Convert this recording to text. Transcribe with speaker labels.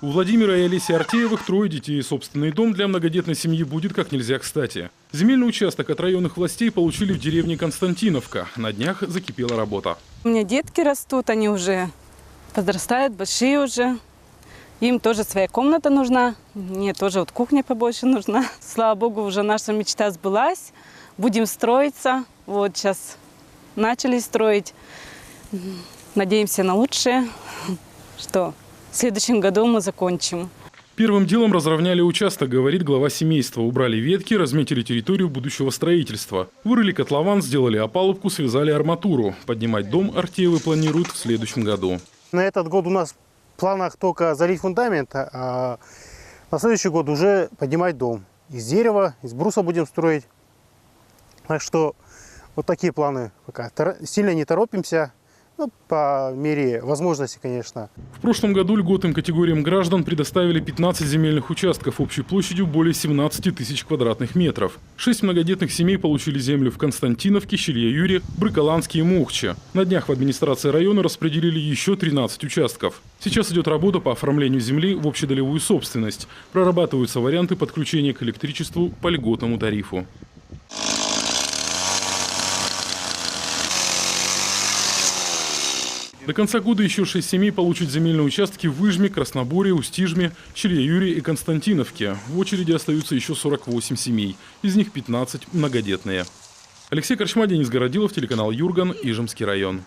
Speaker 1: У Владимира и Олеси Артеевых трое детей, и собственный дом для многодетной семьи будет как нельзя кстати. Земельный участок от районных властей получили в деревне Константиновка. На днях закипела работа.
Speaker 2: У меня детки растут, они уже подрастают, большие уже. Им тоже своя комната нужна, мне тоже вот кухня побольше нужна. Слава богу, уже наша мечта сбылась. Будем строиться. Вот сейчас начали строить. Надеемся на лучшее, что в следующем году мы закончим.
Speaker 1: Первым делом разровняли участок, говорит глава семейства. Убрали ветки, разметили территорию будущего строительства. Вырыли котлован, сделали опалубку, связали арматуру. Поднимать дом Артеевы планируют в следующем году.
Speaker 3: На этот год у нас в планах только залить фундамент, а на следующий год уже поднимать дом. Из дерева, из бруса будем строить. Так что вот такие планы пока. Сильно не торопимся. По мере возможности, конечно.
Speaker 1: В прошлом году льготным категориям граждан предоставили 15 земельных участков общей площадью более 17 тысяч квадратных метров. 6 многодетных семей получили землю в Константиновке, Щелья-Юре, Брыколанске и Мухче. На днях в администрации района распределили еще 13 участков. Сейчас идет работа по оформлению земли в общедолевую собственность. Прорабатываются варианты подключения к электричеству по льготному тарифу. До конца года еще 6 семей получат земельные участки в Выжме, Красноборе, Устижме, Щелья-Юре и Константиновке. В очереди остаются еще 48 семей, из них 15 многодетные. Алексей Корчма, Денис Городилов, телеканал Юрган, Ижемский район.